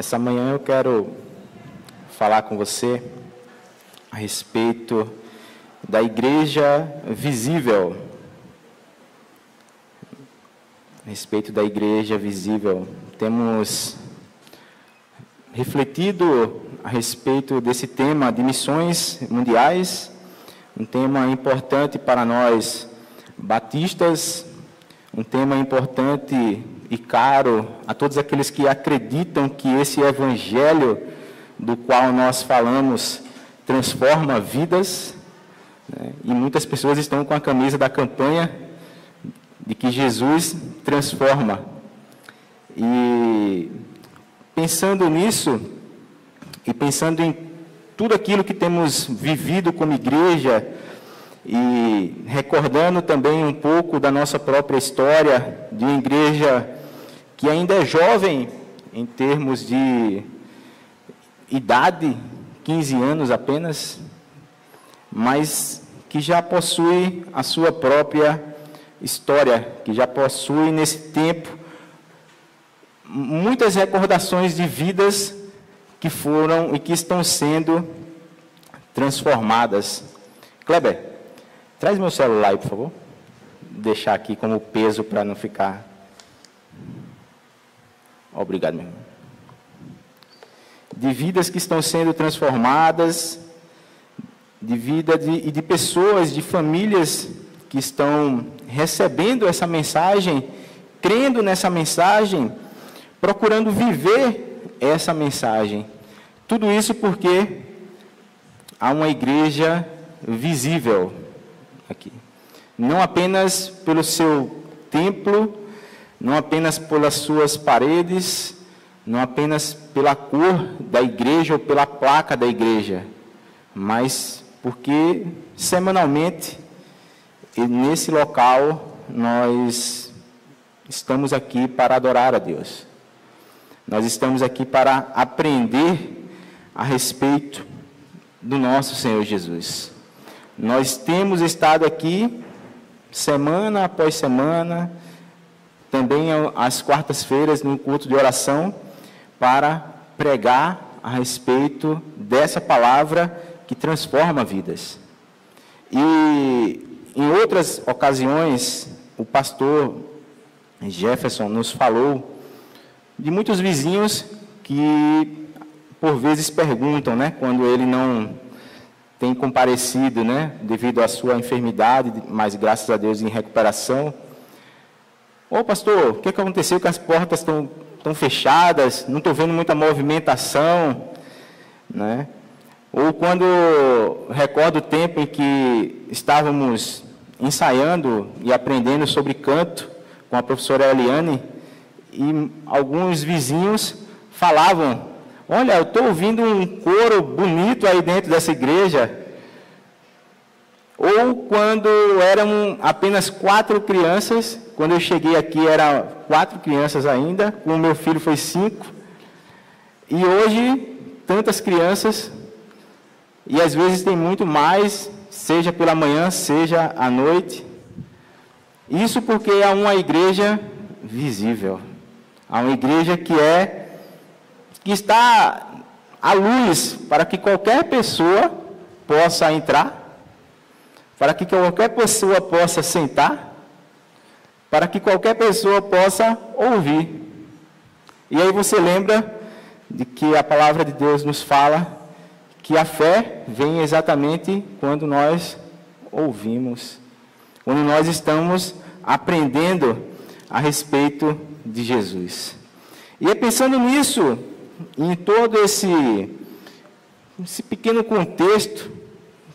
Essa manhã eu quero falar com você a respeito da igreja visível. A respeito da igreja visível. Temos refletido a respeito desse tema de missões mundiais, um tema importante para nós batistas, um tema importante e caro a todos aqueles que acreditam que esse evangelho do qual nós falamos transforma vidas, né? E muitas pessoas estão com a camisa da campanha de que Jesus transforma. E pensando nisso, e pensando em tudo aquilo que temos vivido como igreja, e recordando também um pouco da nossa própria história, de uma igreja que ainda é jovem em termos de idade, 15 anos apenas, mas que já possui a sua própria história, que já possui nesse tempo muitas recordações de vidas que foram e que estão sendo transformadas. Kleber, traz meu celular aí, por favor. Deixar aqui como peso para não ficar... Obrigado, meu irmão. De vidas que estão sendo transformadas, de vida e de pessoas, de famílias que estão recebendo essa mensagem, crendo nessa mensagem, procurando viver essa mensagem. Tudo isso porque há uma igreja visível aqui. Não apenas pelo seu templo, não apenas pelas suas paredes, não apenas pela cor da igreja ou pela placa da igreja, mas porque semanalmente, nesse local, nós estamos aqui para adorar a Deus. Nós estamos aqui para aprender a respeito do nosso Senhor Jesus. Nós temos estado aqui, semana após semana, também às quartas-feiras, no culto de oração, para pregar a respeito dessa palavra que transforma vidas. E em outras ocasiões, o pastor Jefferson nos falou de muitos vizinhos que, por vezes, perguntam, né, quando ele não tem comparecido, né, devido à sua enfermidade, mas graças a Deus em recuperação. Ô pastor, o que aconteceu que as portas estão fechadas, não estou vendo muita movimentação, né? Ou quando recordo o tempo em que estávamos ensaiando e aprendendo sobre canto com a professora Eliane, e alguns vizinhos falavam: olha, eu estou ouvindo um coro bonito aí dentro dessa igreja. Ou quando eram apenas 4 crianças, quando eu cheguei aqui eram 4 crianças ainda, com o meu filho foi 5, e hoje tantas crianças, e às vezes tem muito mais, seja pela manhã, seja à noite. Isso porque há uma igreja visível, há uma igreja que está à luz para que qualquer pessoa possa entrar, para que qualquer pessoa possa sentar, para que qualquer pessoa possa ouvir. E aí você lembra de que a palavra de Deus nos fala que a fé vem exatamente quando nós ouvimos, quando nós estamos aprendendo a respeito de Jesus. E é pensando nisso, em todo esse pequeno contexto,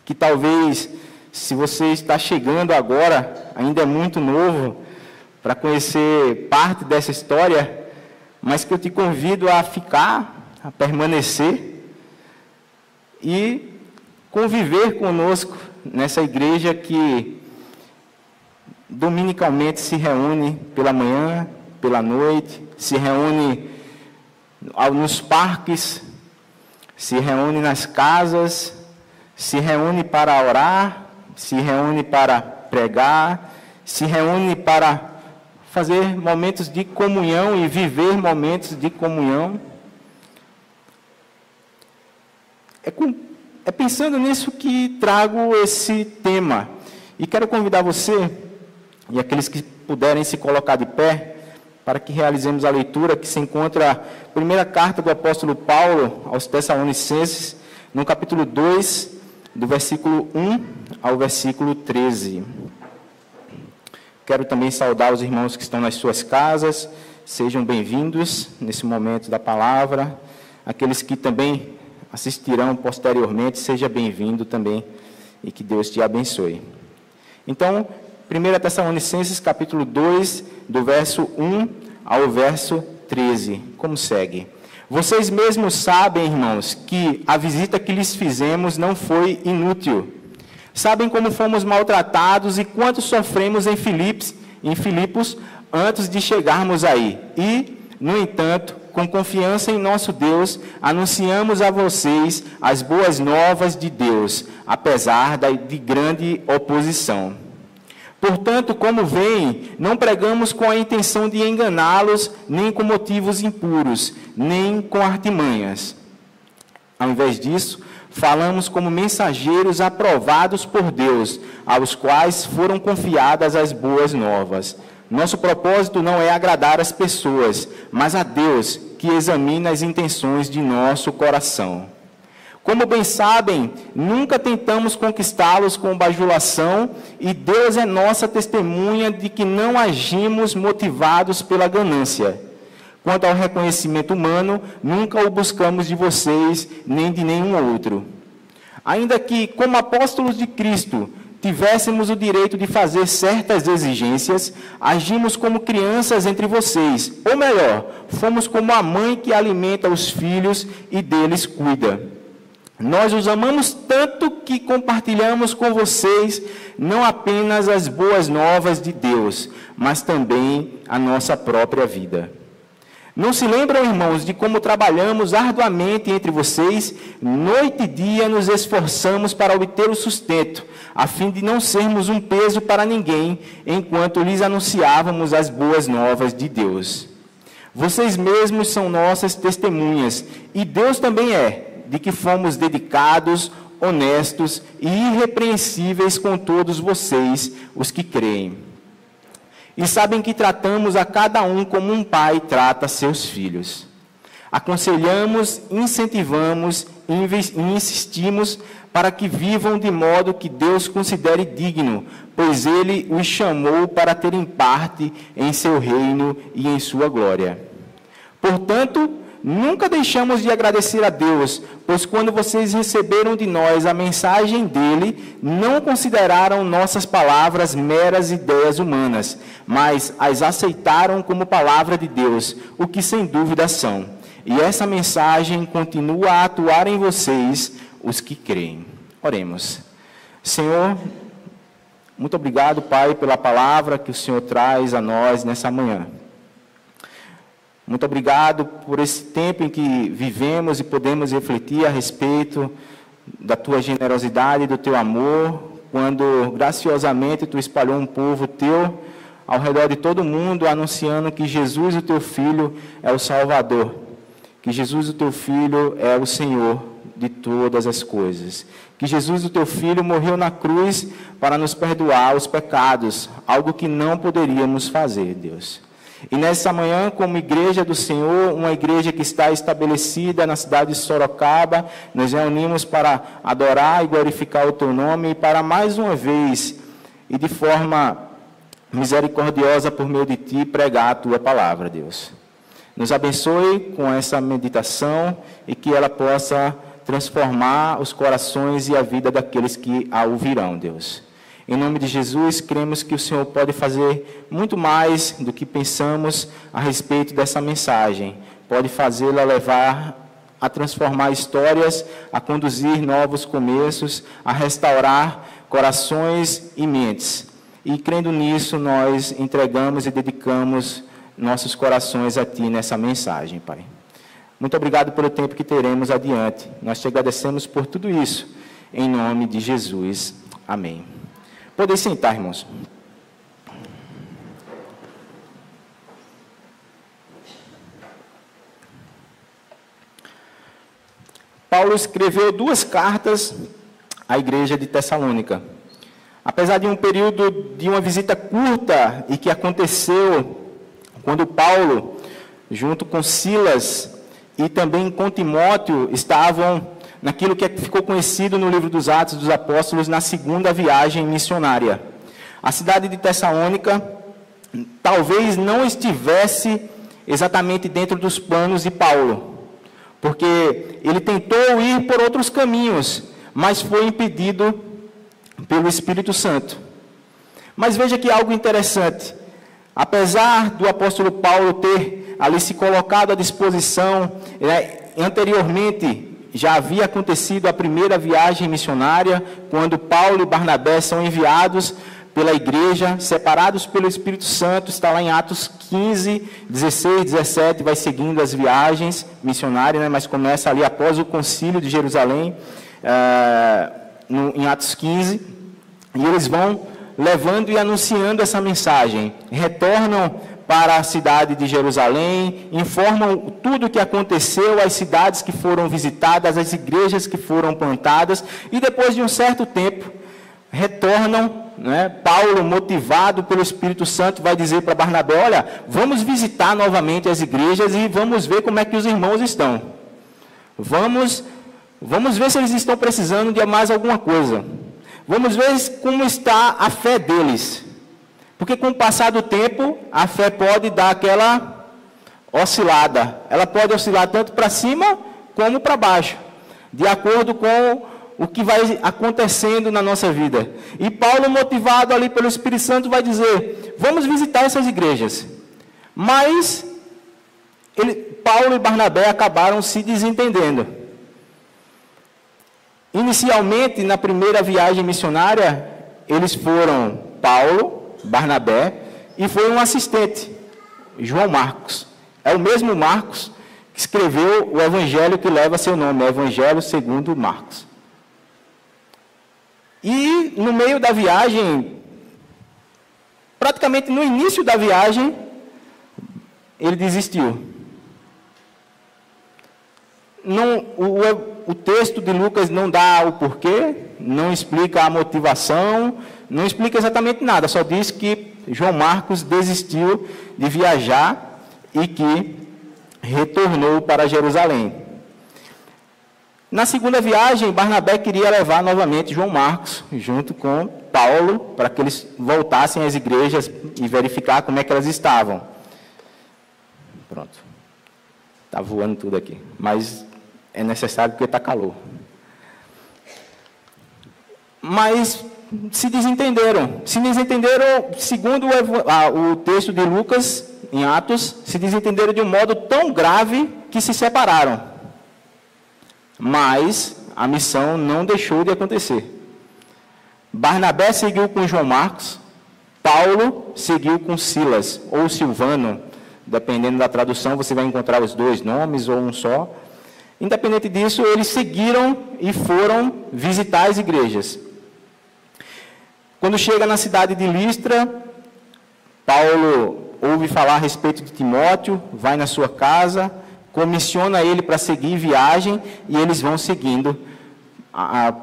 que talvez, se você está chegando agora, ainda é muito novo para conhecer parte dessa história, mas que eu te convido a ficar, a permanecer e conviver conosco nessa igreja que dominicalmente se reúne pela manhã, pela noite, se reúne nos parques, se reúne nas casas, se reúne para orar, se reúne para pregar, se reúne para fazer momentos de comunhão e viver momentos de comunhão. É pensando nisso que trago esse tema. E quero convidar você e aqueles que puderem se colocar de pé para que realizemos a leitura que se encontra na primeira carta do apóstolo Paulo aos Tessalonicenses, no capítulo 2, do versículo 1 ao versículo 13. Quero também saudar os irmãos que estão nas suas casas. Sejam bem-vindos nesse momento da palavra. Aqueles que também assistirão posteriormente, seja bem-vindo também e que Deus te abençoe. Então, 1 Tessalonicenses, capítulo 2, do verso 1 ao verso 13, como segue. Vocês mesmos sabem, irmãos, que a visita que lhes fizemos não foi inútil. Sabem como fomos maltratados e quanto sofremos em Filipos antes de chegarmos aí. E, no entanto, com confiança em nosso Deus, anunciamos a vocês as boas novas de Deus, apesar de grande oposição. Portanto, como veem, não pregamos com a intenção de enganá-los, nem com motivos impuros, nem com artimanhas. Ao invés disso, falamos como mensageiros aprovados por Deus, aos quais foram confiadas as boas novas. Nosso propósito não é agradar as pessoas, mas a Deus, que examina as intenções de nosso coração. Como bem sabem, nunca tentamos conquistá-los com bajulação, e Deus é nossa testemunha de que não agimos motivados pela ganância. Quanto ao reconhecimento humano, nunca o buscamos de vocês, nem de nenhum outro. Ainda que, como apóstolos de Cristo, tivéssemos o direito de fazer certas exigências, agimos como crianças entre vocês, ou melhor, fomos como a mãe que alimenta os filhos e deles cuida. Nós os amamos tanto que compartilhamos com vocês não apenas as boas novas de Deus, mas também a nossa própria vida. Não se lembram, irmãos, de como trabalhamos arduamente entre vocês, noite e dia nos esforçamos para obter o sustento, a fim de não sermos um peso para ninguém, enquanto lhes anunciávamos as boas novas de Deus. Vocês mesmos são nossas testemunhas, e Deus também é, de que fomos dedicados, honestos e irrepreensíveis com todos vocês, os que creem. E sabem que tratamos a cada um como um pai trata seus filhos. Aconselhamos, incentivamos e insistimos para que vivam de modo que Deus considere digno, pois Ele os chamou para terem parte em seu reino e em sua glória. Portanto, nunca deixamos de agradecer a Deus, pois quando vocês receberam de nós a mensagem dele, não consideraram nossas palavras meras ideias humanas, mas as aceitaram como palavra de Deus, o que sem dúvida são. E essa mensagem continua a atuar em vocês, os que creem. Oremos. Senhor, muito obrigado, Pai, pela palavra que o Senhor traz a nós nessa manhã. Muito obrigado por esse tempo em que vivemos e podemos refletir a respeito da Tua generosidade e do Teu amor, quando graciosamente Tu espalhou um povo Teu ao redor de todo mundo, anunciando que Jesus, o Teu Filho, é o Salvador, que Jesus, o Teu Filho, é o Senhor de todas as coisas, que Jesus, o Teu Filho, morreu na cruz para nos perdoar os pecados, algo que não poderíamos fazer, Deus. E nessa manhã, como igreja do Senhor, uma igreja que está estabelecida na cidade de Sorocaba, nos reunimos para adorar e glorificar o Teu nome e para mais uma vez, e de forma misericordiosa por meio de Ti, pregar a Tua palavra, Deus. Nos abençoe com essa meditação e que ela possa transformar os corações e a vida daqueles que a ouvirão, Deus. Em nome de Jesus, cremos que o Senhor pode fazer muito mais do que pensamos a respeito dessa mensagem. Pode fazê-la levar a transformar histórias, a conduzir novos começos, a restaurar corações e mentes. E crendo nisso, nós entregamos e dedicamos nossos corações a Ti nessa mensagem, Pai. Muito obrigado pelo tempo que teremos adiante. Nós te agradecemos por tudo isso. Em nome de Jesus. Amém. Podem sentar, irmãos. Paulo escreveu 2 cartas à igreja de Tessalônica. Apesar de um período de uma visita curta e que aconteceu quando Paulo, junto com Silas e também com Timóteo, estavam naquilo que ficou conhecido no livro dos Atos dos Apóstolos, na segunda viagem missionária. A cidade de Tessalônica talvez não estivesse exatamente dentro dos planos de Paulo, porque ele tentou ir por outros caminhos, mas foi impedido pelo Espírito Santo. Mas veja que algo interessante, apesar do apóstolo Paulo ter ali se colocado à disposição, anteriormente já havia acontecido a primeira viagem missionária, quando Paulo e Barnabé são enviados pela igreja, separados pelo Espírito Santo, está lá em Atos 15, 16, 17, vai seguindo as viagens missionárias, mas começa ali após o concílio de Jerusalém, em Atos 15, e eles vão levando e anunciando essa mensagem, retornam para a cidade de Jerusalém, informam tudo o que aconteceu, as cidades que foram visitadas, as igrejas que foram plantadas, e depois de um certo tempo, retornam, Paulo, motivado pelo Espírito Santo, vai dizer para Barnabé, olha, vamos visitar novamente as igrejas e vamos ver como é que os irmãos estão. Vamos ver se eles estão precisando de mais alguma coisa. Vamos ver como está a fé deles. Porque com o passar do tempo, a fé pode dar aquela oscilada. Ela pode oscilar tanto para cima como para baixo, de acordo com o que vai acontecendo na nossa vida. E Paulo, motivado ali pelo Espírito Santo, vai dizer, vamos visitar essas igrejas. Mas Paulo e Barnabé acabaram se desentendendo. Inicialmente, na primeira viagem missionária, eles foram Paulo, Barnabé, e foi um assistente, João Marcos. É o mesmo Marcos que escreveu o evangelho que leva seu nome, o Evangelho segundo Marcos. E no meio da viagem, praticamente no início da viagem, ele desistiu. O texto de Lucas não dá o porquê, não explica a motivação, não explica exatamente nada, só diz que João Marcos desistiu de viajar e que retornou para Jerusalém. Na segunda viagem, Barnabé queria levar novamente João Marcos, junto com Paulo, para que eles voltassem às igrejas e verificar como é que elas estavam. Pronto. Está voando tudo aqui, mas é necessário porque está calor. Mas se desentenderam. Se desentenderam, segundo o texto de Lucas, em Atos, se desentenderam de um modo tão grave que se separaram. Mas a missão não deixou de acontecer. Barnabé seguiu com João Marcos, Paulo seguiu com Silas, ou Silvano, dependendo da tradução, você vai encontrar os 2 nomes ou um só. Independente disso, eles seguiram e foram visitar as igrejas. Quando chega na cidade de Listra, Paulo ouve falar a respeito de Timóteo, vai na sua casa, comissiona ele para seguir viagem, e eles vão seguindo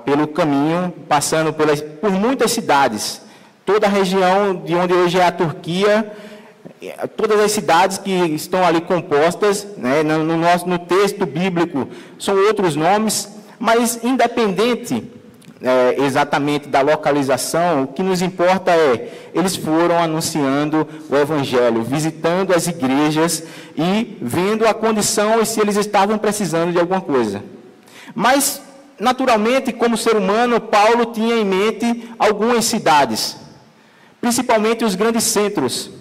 pelo caminho, passando por muitas cidades. Toda a região de onde hoje é a Turquia, todas as cidades que estão ali compostas, no texto bíblico, são outros nomes, mas independente exatamente da localização, o que nos importa eles foram anunciando o Evangelho, visitando as igrejas e vendo a condição e se eles estavam precisando de alguma coisa. Mas, naturalmente, como ser humano, Paulo tinha em mente algumas cidades, principalmente os grandes centros.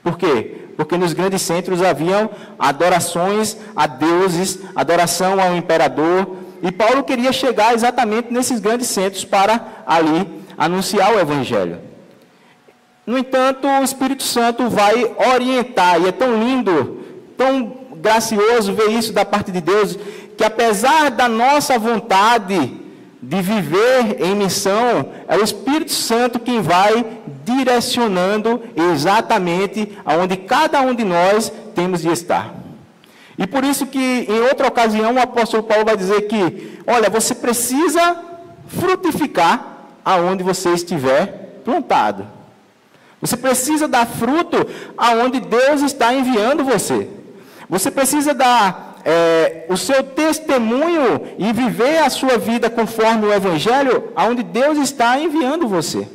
Por quê? Porque nos grandes centros haviam adorações a deuses, adoração ao imperador, e Paulo queria chegar exatamente nesses grandes centros para ali anunciar o Evangelho. No entanto, o Espírito Santo vai orientar, e é tão lindo, tão gracioso ver isso da parte de Deus, que apesar da nossa vontade de viver em missão, é o Espírito Santo quem vai direcionando exatamente aonde cada um de nós temos de estar. E por isso que, em outra ocasião, o apóstolo Paulo vai dizer que, olha, você precisa frutificar aonde você estiver plantado. Você precisa dar fruto aonde Deus está enviando você. Você precisa dar o seu testemunho e viver a sua vida conforme o Evangelho aonde Deus está enviando você.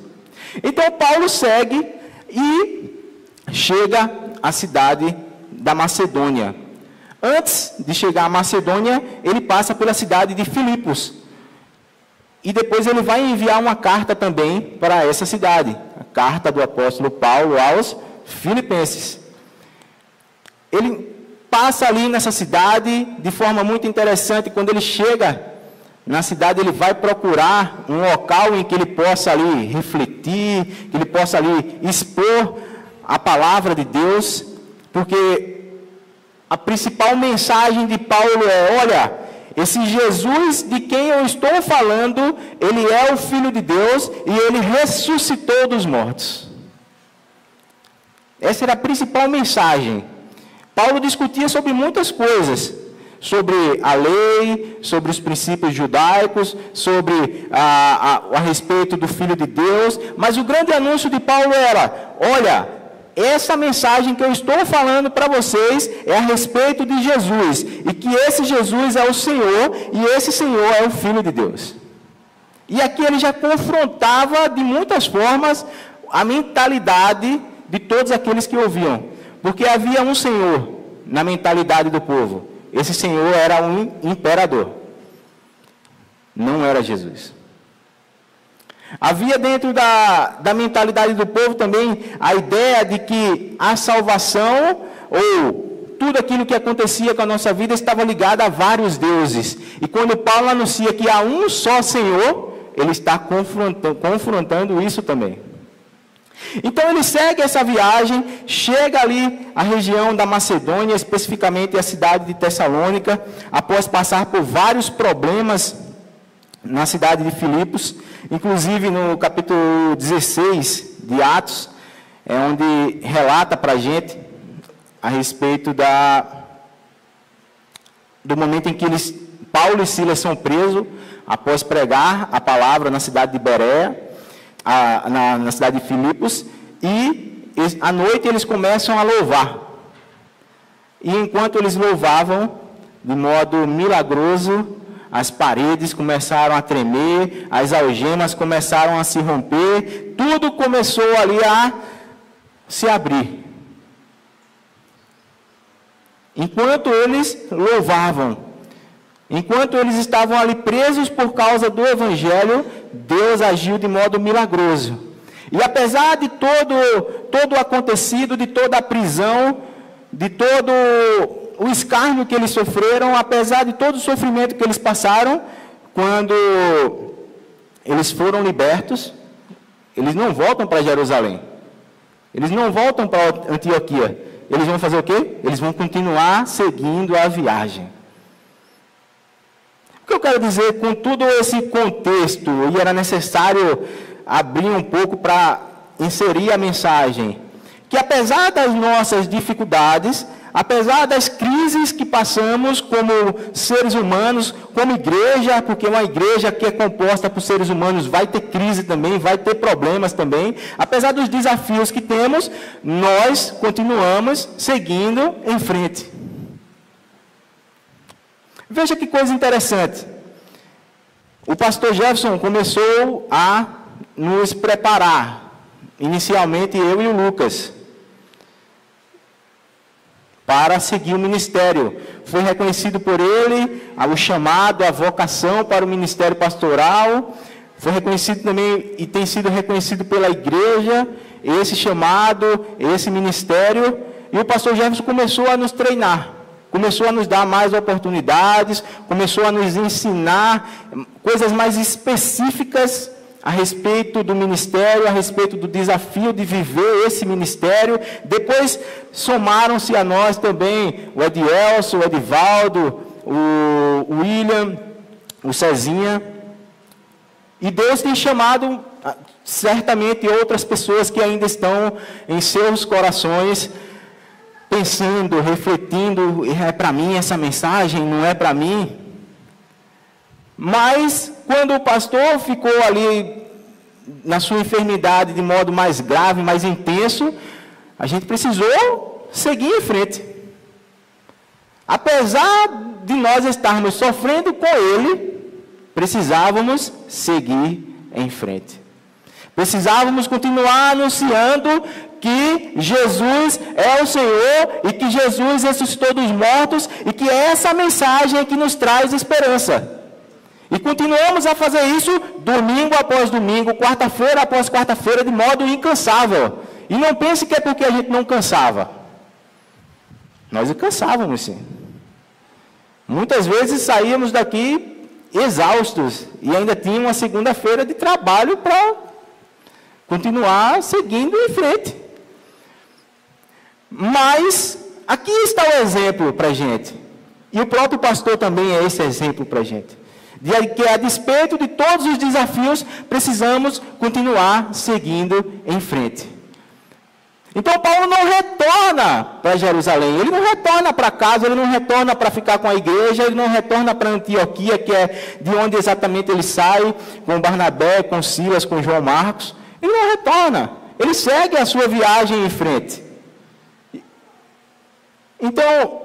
Então, Paulo segue e chega à cidade da Macedônia. Antes de chegar à Macedônia, ele passa pela cidade de Filipos. E depois ele vai enviar uma carta também para essa cidade. A carta do apóstolo Paulo aos Filipenses. Ele passa ali nessa cidade de forma muito interessante. Quando ele chega na cidade, ele vai procurar um local em que ele possa ali refletir, que ele possa ali expor a palavra de Deus, porque a principal mensagem de Paulo é, olha, esse Jesus de quem eu estou falando, ele é o Filho de Deus e ele ressuscitou dos mortos. Essa era a principal mensagem. Paulo discutia sobre muitas coisas, sobre a lei, sobre os princípios judaicos, sobre a respeito do Filho de Deus, mas o grande anúncio de Paulo era, olha, essa mensagem que eu estou falando para vocês é a respeito de Jesus, e que esse Jesus é o Senhor, e esse Senhor é o Filho de Deus. E aqui ele já confrontava de muitas formas a mentalidade de todos aqueles que ouviam, porque havia um Senhor na mentalidade do povo. Esse Senhor era um imperador, não era Jesus. Havia dentro da mentalidade do povo também a ideia de que a salvação, ou tudo aquilo que acontecia com a nossa vida, estava ligado a vários deuses. E quando Paulo anuncia que há um só Senhor, ele está confrontando isso também. Então ele segue essa viagem, chega ali à região da Macedônia, especificamente a cidade de Tessalônica, após passar por vários problemas na cidade de Filipos, inclusive no capítulo 16 de Atos, é onde relata para a gente a respeito do momento em que Paulo e Silas são presos, após pregar a palavra na cidade de Bereia, na cidade de Filipos, e à noite eles começam a louvar. E enquanto eles louvavam, de modo milagroso, as paredes começaram a tremer, as algemas começaram a se romper, tudo começou ali a se abrir. Enquanto eles louvavam, enquanto eles estavam ali presos por causa do Evangelho, Deus agiu de modo milagroso. E apesar de todo o acontecido, de toda a prisão, de todo o escárnio que eles sofreram, apesar de todo o sofrimento que eles passaram, quando eles foram libertos, eles não voltam para Jerusalém. Eles não voltam para Antioquia. Eles vão fazer o quê? Eles vão continuar seguindo a viagem. O que eu quero dizer com todo esse contexto, e era necessário abrir um pouco para inserir a mensagem, que apesar das nossas dificuldades, apesar das crises que passamos como seres humanos, como igreja, porque uma igreja que é composta por seres humanos vai ter crise também, vai ter problemas também, apesar dos desafios que temos, nós continuamos seguindo em frente. Veja que coisa interessante. O pastor Jefferson começou a nos preparar, inicialmente eu e o Lucas, para seguir o ministério. Foi reconhecido por ele o chamado, a vocação para o ministério pastoral. Foi reconhecido também e tem sido reconhecido pela igreja, esse chamado, esse ministério. E o pastor Jefferson começou a nos treinar, começou a nos dar mais oportunidades, começou a nos ensinar coisas mais específicas a respeito do ministério, a respeito do desafio de viver esse ministério. Depois somaram-se a nós também o Edielson, o Edivaldo, o William, o Cezinha. E Deus tem chamado certamente outras pessoas que ainda estão em seus corações pensando, refletindo, é para mim essa mensagem, não é para mim. Mas, quando o pastor ficou ali na sua enfermidade de modo mais grave, mais intenso, a gente precisou seguir em frente. Apesar de nós estarmos sofrendo com ele, precisávamos seguir em frente. Precisávamos continuar anunciando que Jesus é o Senhor e que Jesus ressuscitou dos mortos e que essa mensagem é que nos traz esperança. E continuamos a fazer isso domingo após domingo, quarta-feira após quarta-feira, de modo incansável. E não pense que é porque a gente não cansava. Nós cansávamos, sim. Muitas vezes saíamos daqui exaustos e ainda tinha uma segunda-feira de trabalho para continuar seguindo em frente. Mas aqui está o exemplo para a gente. E o próprio pastor também é esse exemplo para a gente. De que, a despeito de todos os desafios, precisamos continuar seguindo em frente. Então, Paulo não retorna para Jerusalém, ele não retorna para casa, ele não retorna para ficar com a igreja, ele não retorna para Antioquia, que é de onde exatamente ele sai, com Barnabé, com Silas, com João Marcos. Ele não retorna, ele segue a sua viagem em frente. Então,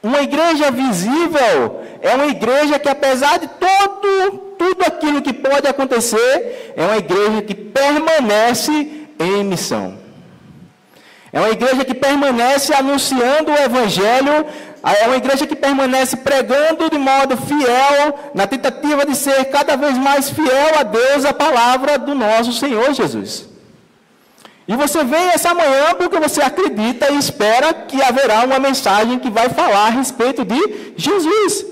uma igreja visível é uma igreja que, apesar de tudo aquilo que pode acontecer, é uma igreja que permanece em missão. É uma igreja que permanece anunciando o Evangelho, é uma igreja que permanece pregando de modo fiel, na tentativa de ser cada vez mais fiel a Deus, a palavra do nosso Senhor Jesus. E você vem essa manhã porque você acredita e espera que haverá uma mensagem que vai falar a respeito de Jesus.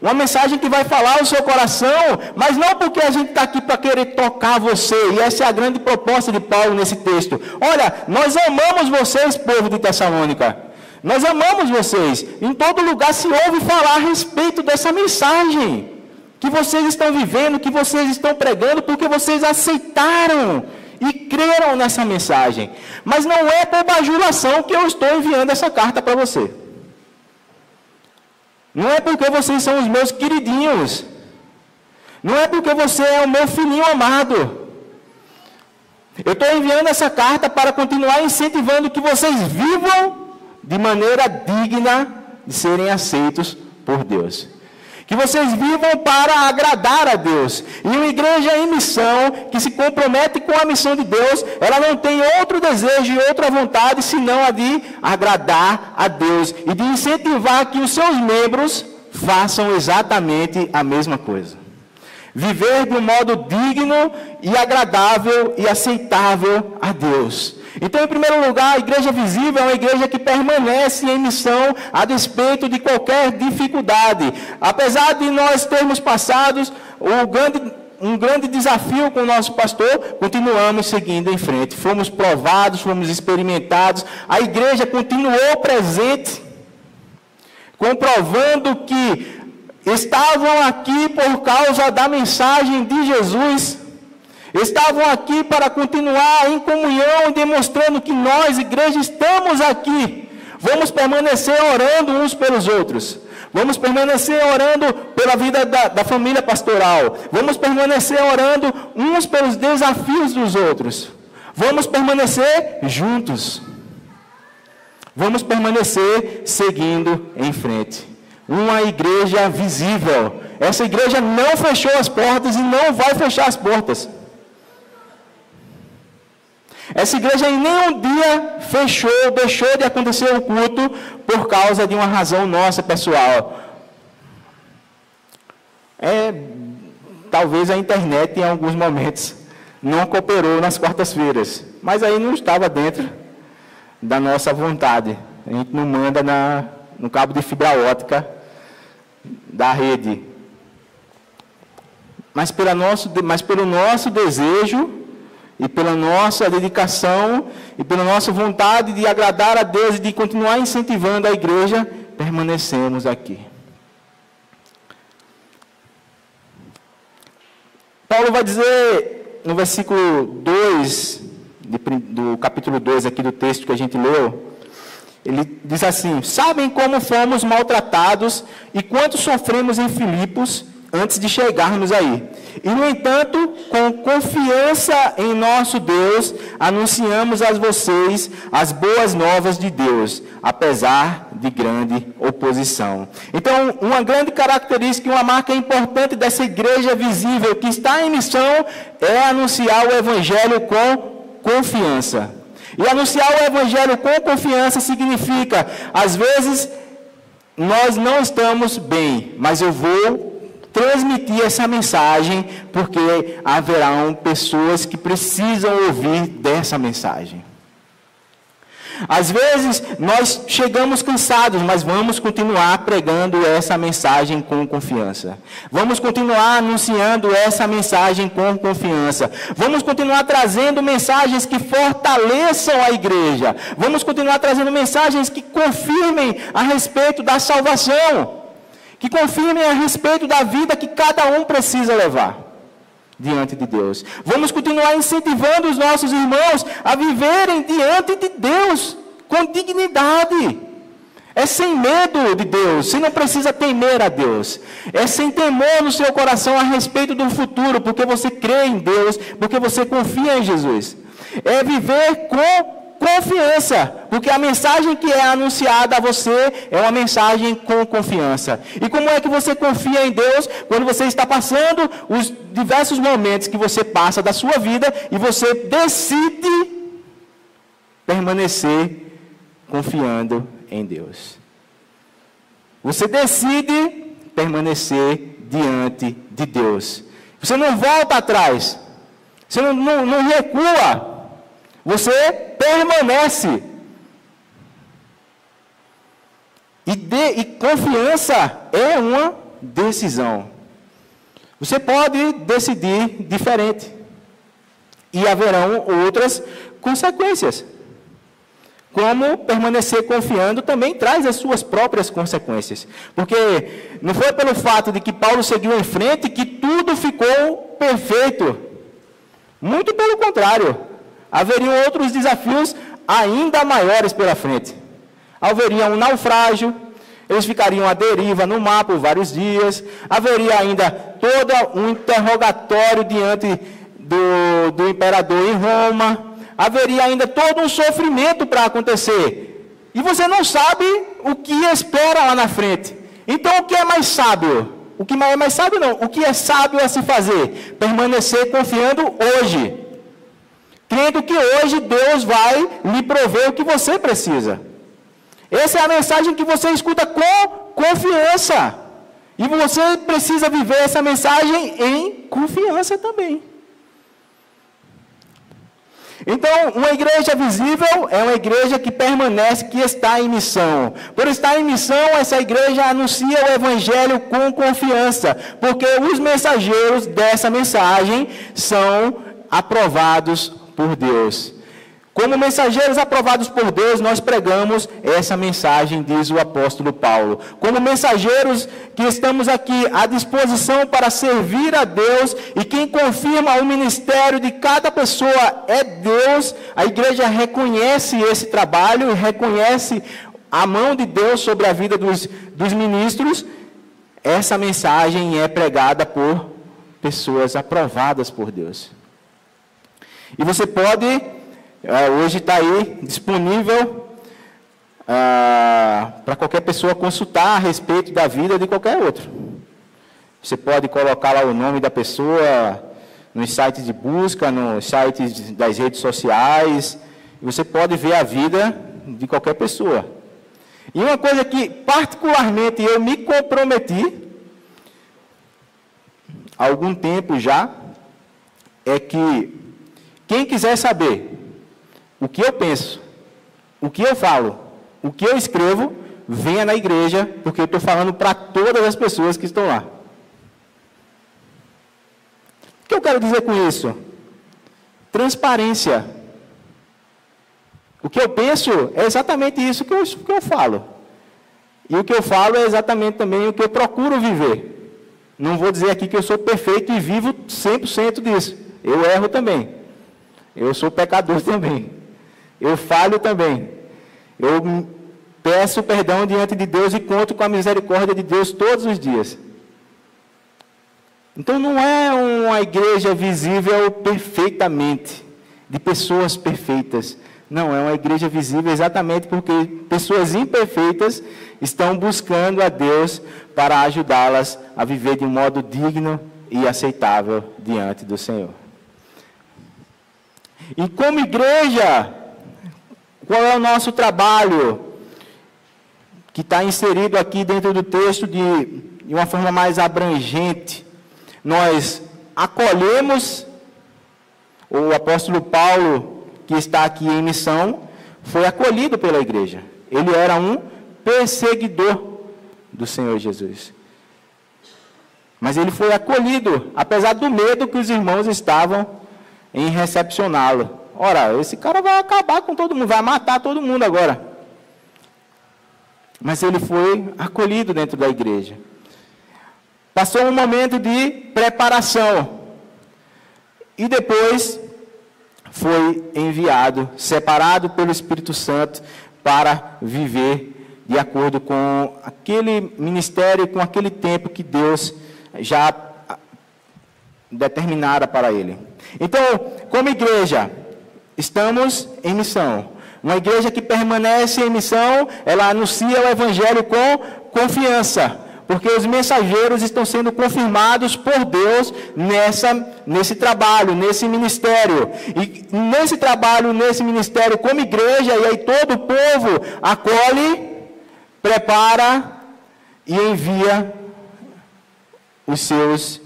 Uma mensagem que vai falar o seu coração, mas não porque a gente está aqui para querer tocar você. E essa é a grande proposta de Paulo nesse texto. Olha, nós amamos vocês, povo de Tessalônica. Nós amamos vocês. Em todo lugar se ouve falar a respeito dessa mensagem que vocês estão vivendo, que vocês estão pregando, porque vocês aceitaram e creram nessa mensagem. Mas não é por bajulação que eu estou enviando essa carta para você. Não é porque vocês são os meus queridinhos. Não é porque você é o meu filhinho amado. Eu estou enviando essa carta para continuar incentivando que vocês vivam de maneira digna de serem aceitos por Deus. Que vocês vivam para agradar a Deus. E uma igreja em missão, que se compromete com a missão de Deus, ela não tem outro desejo e outra vontade, senão a de agradar a Deus. E de incentivar que os seus membros façam exatamente a mesma coisa. Viver de um modo digno e agradável e aceitável a Deus. Então, em primeiro lugar, a igreja visível é uma igreja que permanece em missão a despeito de qualquer dificuldade. Apesar de nós termos passado um grande desafio com o nosso pastor, continuamos seguindo em frente. Fomos provados, fomos experimentados. A igreja continuou presente, comprovando que estavam aqui por causa da mensagem de Jesus. Estavam aqui para continuar em comunhão, demonstrando que nós, igreja, estamos aqui. Vamos permanecer orando uns pelos outros. Vamos permanecer orando pela vida da família pastoral. Vamos permanecer orando uns pelos desafios dos outros. Vamos permanecer juntos. Vamos permanecer seguindo em frente. Uma igreja visível. Essa igreja não fechou as portas e não vai fechar as portas. Essa igreja em nenhum dia deixou de acontecer o culto por causa de uma razão nossa pessoal. Talvez a internet em alguns momentos não cooperou nas quartas-feiras, mas aí não estava dentro da nossa vontade. A gente não manda no cabo de fibra ótica da rede. Mas pelo nosso desejo e pela nossa dedicação e pela nossa vontade de agradar a Deus e de continuar incentivando a igreja, permanecemos aqui. Paulo vai dizer no versículo 2, do capítulo 2 aqui do texto que a gente leu, Ele diz assim: sabem como fomos maltratados e quanto sofremos em Filipos antes de chegarmos aí. E, no entanto, com confiança em nosso Deus, anunciamos a vocês as boas novas de Deus, apesar de grande oposição. Então, uma grande característica, uma marca importante dessa igreja visível que está em missão é anunciar o Evangelho com confiança. E anunciar o Evangelho com confiança significa, às vezes, nós não estamos bem, mas eu vou transmitir essa mensagem, porque haverão pessoas que precisam ouvir dessa mensagem. Às vezes, nós chegamos cansados, mas vamos continuar pregando essa mensagem com confiança. Vamos continuar anunciando essa mensagem com confiança. Vamos continuar trazendo mensagens que fortaleçam a igreja. Vamos continuar trazendo mensagens que confirmem a respeito da salvação, que confirmem a respeito da vida que cada um precisa levar diante de Deus. Vamos continuar incentivando os nossos irmãos a viverem diante de Deus com dignidade. É sem medo de Deus, você não precisa temer a Deus. É sem temor no seu coração a respeito do futuro, porque você crê em Deus, porque você confia em Jesus. É viver com confiança, porque a mensagem que é anunciada a você é uma mensagem com confiança. E como é que você confia em Deus quando você está passando os diversos momentos que você passa da sua vida e você decide permanecer confiando em Deus? Você decide permanecer diante de Deus. Você não volta atrás, você não recua. Você permanece. E confiança é uma decisão. Você pode decidir diferente. E haverão outras consequências. Como permanecer confiando também traz as suas próprias consequências. Porque não foi pelo fato de que Paulo seguiu em frente que tudo ficou perfeito. Muito pelo contrário. Haveriam outros desafios ainda maiores pela frente. Haveria um naufrágio, eles ficariam à deriva no mar por vários dias, haveria ainda todo um interrogatório diante do imperador em Roma, haveria ainda todo um sofrimento para acontecer. E você não sabe o que espera lá na frente. Então, o que é mais sábio? O que é mais sábio não, o que é sábio a se fazer? Permanecer confiando hoje. Crendo que hoje Deus vai lhe prover o que você precisa. Essa é a mensagem que você escuta com confiança. E você precisa viver essa mensagem em confiança também. Então, uma igreja visível é uma igreja que permanece, que está em missão. Por estar em missão, essa igreja anuncia o Evangelho com confiança. Porque os mensageiros dessa mensagem são aprovados por Deus. Como mensageiros aprovados por Deus, nós pregamos essa mensagem, diz o apóstolo Paulo. Como mensageiros que estamos aqui à disposição para servir a Deus, e quem confirma o ministério de cada pessoa é Deus, a igreja reconhece esse trabalho e reconhece a mão de Deus sobre a vida dos ministros. Essa mensagem é pregada por pessoas aprovadas por Deus. E você pode, hoje está aí disponível para qualquer pessoa consultar a respeito da vida de qualquer outro. Você pode colocar lá o nome da pessoa nos sites de busca, nos sites das redes sociais. E você pode ver a vida de qualquer pessoa. E uma coisa que particularmente eu me comprometi, há algum tempo já, é que quem quiser saber o que eu penso, o que eu falo, o que eu escrevo, venha na igreja, porque eu estou falando para todas as pessoas que estão lá. O que eu quero dizer com isso? Transparência. O que eu penso é exatamente isso que eu falo. E o que eu falo é exatamente também o que eu procuro viver. Não vou dizer aqui que eu sou perfeito e vivo 100% disso. Eu erro também. Eu sou pecador também. Eu falho também. Eu peço perdão diante de Deus e conto com a misericórdia de Deus todos os dias. Então não é uma igreja visível perfeitamente, de pessoas perfeitas. Não, é uma igreja visível exatamente porque pessoas imperfeitas estão buscando a Deus para ajudá-las a viver de um modo digno e aceitável diante do Senhor. E como igreja, qual é o nosso trabalho? Que está inserido aqui dentro do texto de uma forma mais abrangente. Nós acolhemos, o apóstolo Paulo, que está aqui em missão, foi acolhido pela igreja. Ele era um perseguidor do Senhor Jesus. Mas ele foi acolhido, apesar do medo que os irmãos estavam em recepcioná-lo. Ora, esse cara vai acabar com todo mundo, vai matar todo mundo agora. Mas ele foi acolhido dentro da igreja. Passou um momento de preparação. E depois foi enviado, separado pelo Espírito Santo, para viver de acordo com aquele ministério, com aquele tempo que Deus já determinara para ele. Então, como igreja, estamos em missão. Uma igreja que permanece em missão, ela anuncia o Evangelho com confiança, porque os mensageiros estão sendo confirmados por Deus nesse trabalho, nesse ministério. E nesse trabalho, nesse ministério, como igreja, e aí todo o povo acolhe, prepara e envia os seus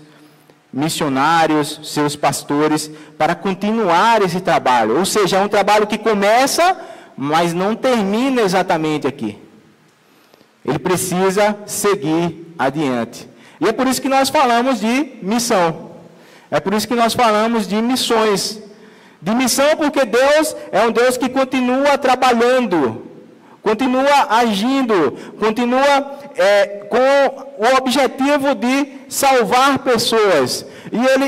missionários, seus pastores, para continuar esse trabalho. Ou seja, é um trabalho que começa, mas não termina exatamente aqui. Ele precisa seguir adiante. E é por isso que nós falamos de missão. É por isso que nós falamos de missões. De missão porque Deus é um Deus que continua trabalhando, continua agindo, continua com o objetivo de salvar pessoas.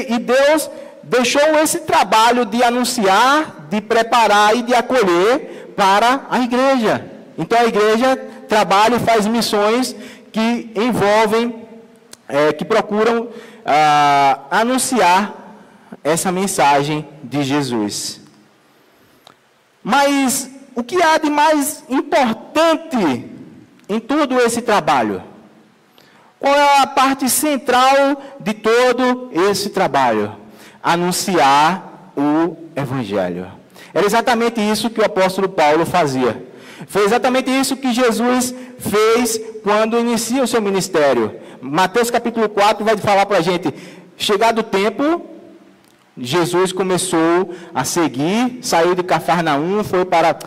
E Deus deixou esse trabalho de anunciar, de preparar e de acolher para a igreja. Então a igreja trabalha e faz missões que envolvem, que procuram anunciar essa mensagem de Jesus. Mas o que há de mais importante em todo esse trabalho? Qual é a parte central de todo esse trabalho? Anunciar o Evangelho. Era exatamente isso que o apóstolo Paulo fazia. Foi exatamente isso que Jesus fez quando inicia o seu ministério. Mateus capítulo 4 vai falar para a gente, chegado o tempo, Jesus começou a seguir, saiu de Cafarnaum,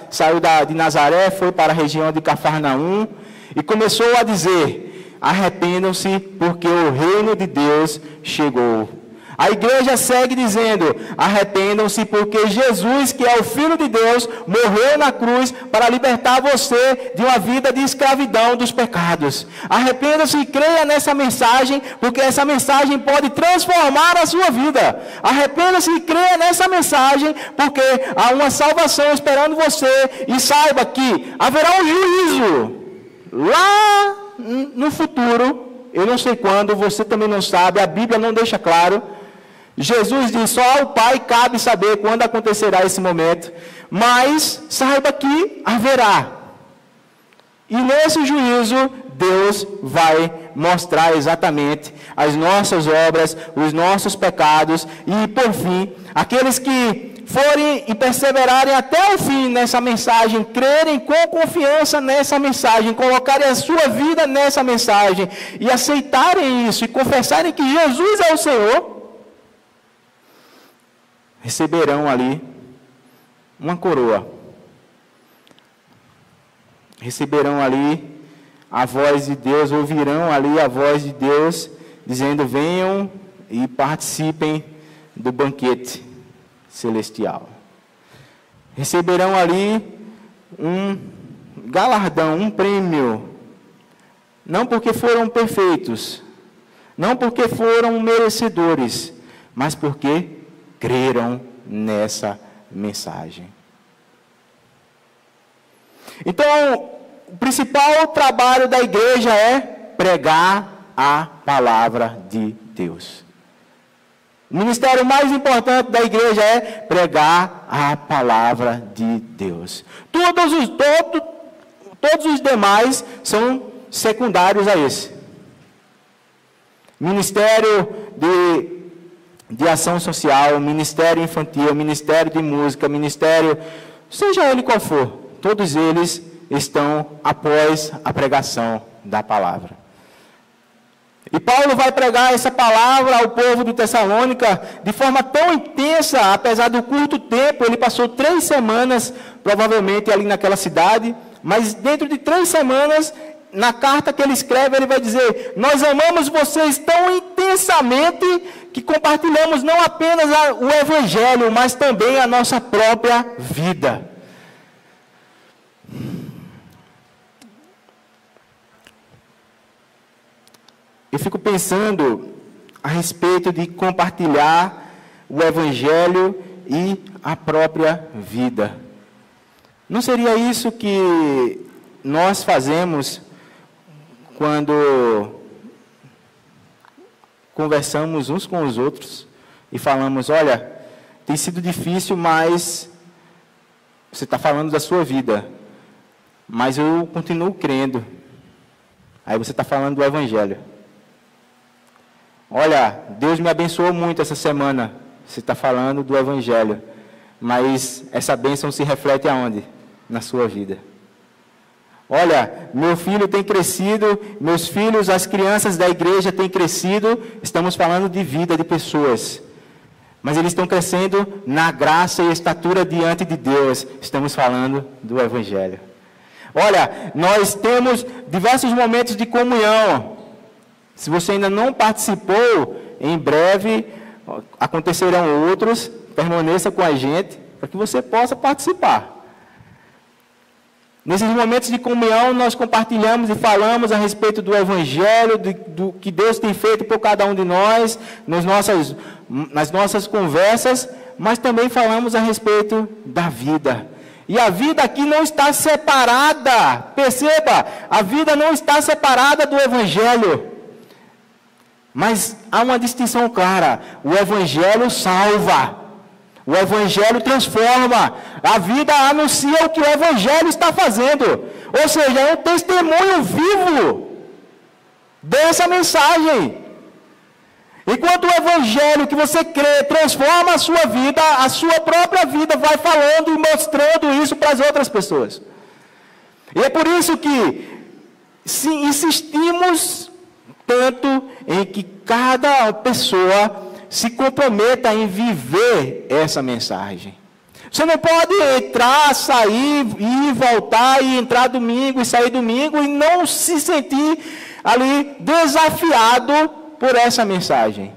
saiu de Nazaré, foi para a região de Cafarnaum, e começou a dizer, arrependam-se, porque o reino de Deus chegou. A igreja segue dizendo, arrependam-se porque Jesus, que é o Filho de Deus, morreu na cruz para libertar você de uma vida de escravidão dos pecados. Arrependam-se e creia nessa mensagem, porque essa mensagem pode transformar a sua vida. Arrependa-se e creia nessa mensagem, porque há uma salvação esperando você, e saiba que haverá um juízo lá no futuro, eu não sei quando, você também não sabe, a Bíblia não deixa claro. Jesus diz, só ao Pai cabe saber quando acontecerá esse momento, mas saiba que haverá. E nesse juízo, Deus vai mostrar exatamente as nossas obras, os nossos pecados, e por fim, aqueles que forem e perseverarem até o fim nessa mensagem, crerem com confiança nessa mensagem, colocarem a sua vida nessa mensagem, e aceitarem isso, e confessarem que Jesus é o Senhor, receberão ali uma coroa. Receberão ali a voz de Deus, ouvirão ali a voz de Deus, dizendo, venham e participem do banquete celestial. Receberão ali um galardão, um prêmio, não porque foram perfeitos, não porque foram merecedores, mas porque creram nessa mensagem. Então, o principal trabalho da igreja é pregar a palavra de Deus. O ministério mais importante da igreja é pregar a palavra de Deus. Todos os demais são secundários a esse. Ministério de ação social, ministério infantil, ministério de música, ministério, seja ele qual for, todos eles estão após a pregação da palavra. E Paulo vai pregar essa palavra ao povo de Tessalônica de forma tão intensa, apesar do curto tempo. Ele passou 3 semanas, provavelmente, ali naquela cidade. Mas dentro de 3 semanas, na carta que ele escreve, ele vai dizer: nós amamos vocês tão intensamente que compartilhamos não apenas o Evangelho, mas também a nossa própria vida. Eu fico pensando a respeito de compartilhar o Evangelho e a própria vida. Não seria isso que nós fazemos quando conversamos uns com os outros e falamos: olha, tem sido difícil, mas você está falando da sua vida, mas eu continuo crendo. Aí você está falando do Evangelho. Olha, Deus me abençoou muito essa semana. Você está falando do Evangelho. Mas essa bênção se reflete aonde? Na sua vida. Olha, meu filho tem crescido, meus filhos, as crianças da igreja têm crescido. Estamos falando de vida, de pessoas. Mas eles estão crescendo na graça e estatura diante de Deus. Estamos falando do Evangelho. Olha, nós temos diversos momentos de comunhão. Se você ainda não participou, em breve acontecerão outros. Permaneça com a gente, para que você possa participar. Nesses momentos de comunhão, nós compartilhamos e falamos a respeito do Evangelho, do que Deus tem feito por cada um de nós, nas nossas conversas, mas também falamos a respeito da vida. E a vida aqui não está separada, perceba, a vida não está separada do Evangelho. Mas há uma distinção clara: o Evangelho salva, o Evangelho transforma, a vida anuncia o que o Evangelho está fazendo, ou seja, é um testemunho vivo dessa mensagem. Enquanto o Evangelho que você crê transforma a sua vida, a sua própria vida vai falando e mostrando isso para as outras pessoas. E é por isso que insistimos tanto em que cada pessoa se comprometa em viver essa mensagem. Você não pode entrar, sair, ir, voltar, e entrar domingo e sair domingo e não se sentir ali desafiado por essa mensagem.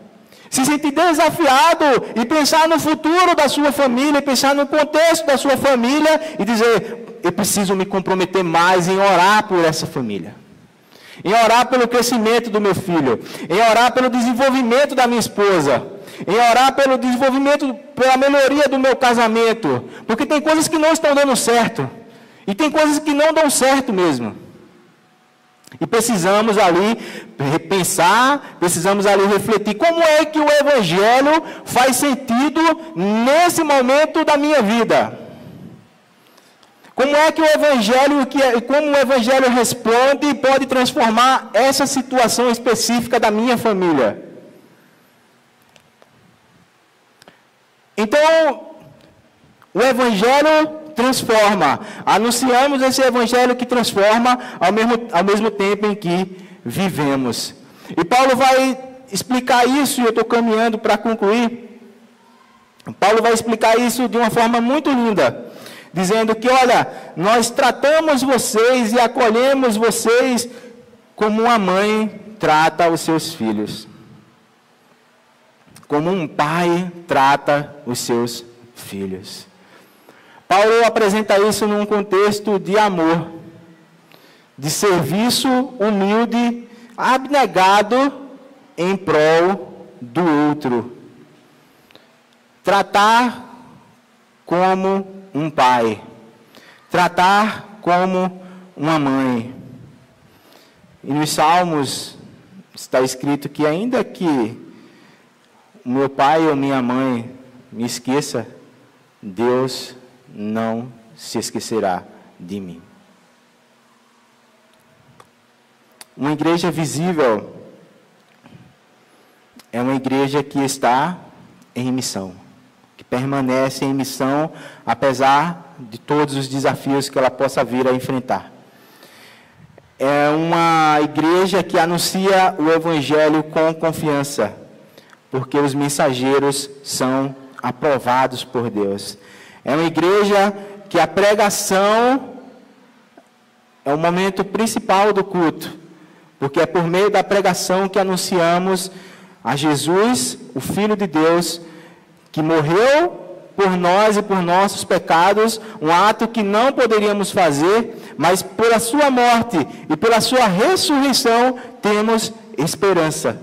Se sentir desafiado e pensar no futuro da sua família, pensar no contexto da sua família e dizer: eu preciso me comprometer mais em orar por essa família, em orar pelo crescimento do meu filho, em orar pelo desenvolvimento da minha esposa, em orar pelo desenvolvimento, pela melhoria do meu casamento, porque tem coisas que não estão dando certo, e tem coisas que não dão certo mesmo. E precisamos ali repensar, precisamos ali refletir como é que o Evangelho faz sentido nesse momento da minha vida. Como é que o Evangelho, como o Evangelho responde e pode transformar essa situação específica da minha família? Então, o Evangelho transforma. Anunciamos esse Evangelho que transforma ao mesmo tempo em que vivemos. E Paulo vai explicar isso, e eu estou caminhando para concluir. Paulo vai explicar isso de uma forma muito linda, dizendo que, olha, nós tratamos vocês e acolhemos vocês como uma mãe trata os seus filhos, como um pai trata os seus filhos. Paulo apresenta isso num contexto de amor, de serviço humilde, abnegado em prol do outro. Tratar como um pai, tratar como uma mãe. E nos Salmos está escrito que ainda que o meu pai ou minha mãe me esqueça, Deus não se esquecerá de mim. Uma igreja visível é uma igreja que está em missão, que permanece em missão, apesar de todos os desafios que ela possa vir a enfrentar. É uma igreja que anuncia o Evangelho com confiança, porque os mensageiros são aprovados por Deus. É uma igreja que a pregação é o momento principal do culto, porque é por meio da pregação que anunciamos a Jesus, o Filho de Deus, que morreu por nós e por nossos pecados, um ato que não poderíamos fazer, mas pela sua morte e pela sua ressurreição temos esperança.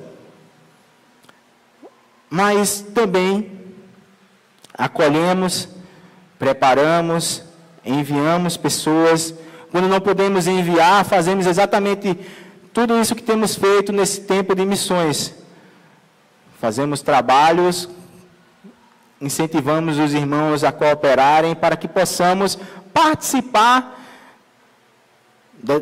Mas também acolhemos, preparamos, enviamos pessoas. Quando não podemos enviar, fazemos exatamente tudo isso que temos feito nesse tempo de missões. Fazemos trabalhos, incentivamos os irmãos a cooperarem para que possamos participar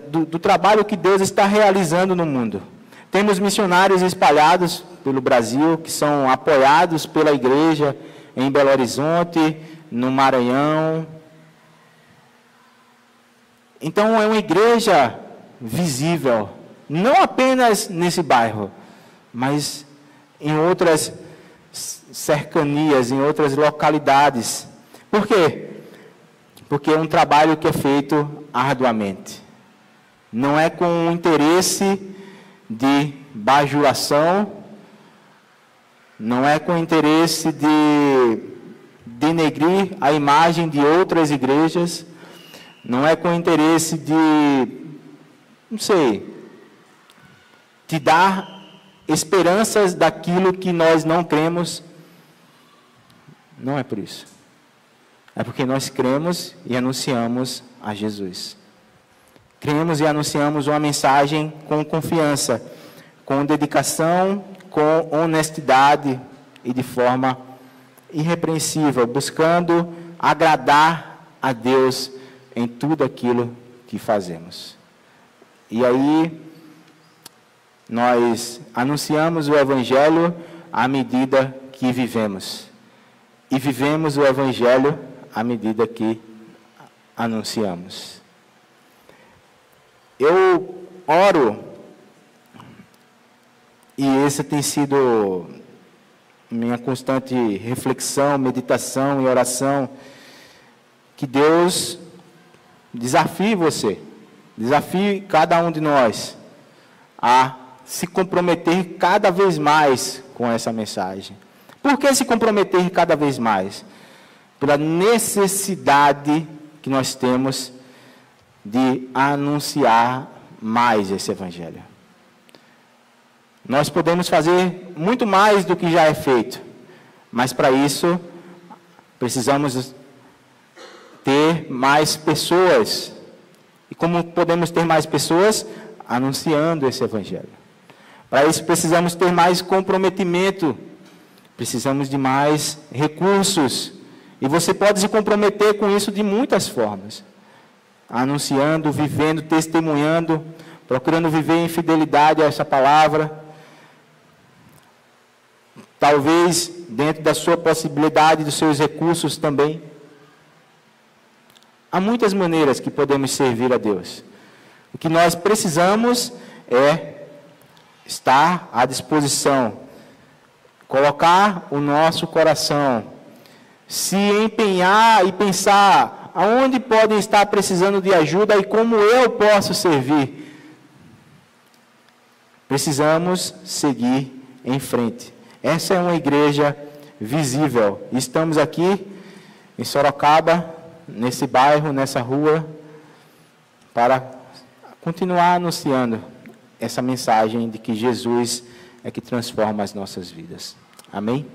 do trabalho que Deus está realizando no mundo. Temos missionários espalhados pelo Brasil, que são apoiados pela igreja em Belo Horizonte, no Maranhão. Então é uma igreja visível, não apenas nesse bairro, mas em outras cercanias, em outras localidades. Por quê? Porque é um trabalho que é feito arduamente. Não é com o interesse de bajulação, não é com o interesse de denegrir a imagem de outras igrejas, não é com o interesse de, não sei, de dar esperanças daquilo que nós não cremos. Não é por isso. É porque nós cremos e anunciamos a Jesus. Cremos e anunciamos uma mensagem com confiança, com dedicação, com honestidade e de forma irrepreensível, buscando agradar a Deus em tudo aquilo que fazemos. E aí, nós anunciamos o Evangelho à medida que vivemos. E vivemos o Evangelho à medida que anunciamos. Eu oro, e essa tem sido minha constante reflexão, meditação e oração, que Deus desafie você, desafie cada um de nós a se comprometer cada vez mais com essa mensagem. Por que se comprometer cada vez mais? Pela necessidade que nós temos de anunciar mais esse Evangelho. Nós podemos fazer muito mais do que já é feito, mas para isso precisamos ter mais pessoas. E como podemos ter mais pessoas? Anunciando esse Evangelho. Para isso precisamos ter mais comprometimento, precisamos de mais recursos. E você pode se comprometer com isso de muitas formas. Anunciando, vivendo, testemunhando, procurando viver em fidelidade a essa palavra. Talvez dentro da sua possibilidade, dos seus recursos também. Há muitas maneiras que podemos servir a Deus. O que nós precisamos é estar à disposição, colocar o nosso coração, se empenhar e pensar aonde podem estar precisando de ajuda e como eu posso servir. Precisamos seguir em frente. Essa é uma igreja visível. Estamos aqui em Sorocaba, nesse bairro, nessa rua, para continuar anunciando essa mensagem de que Jesus é que transforma as nossas vidas. Amém?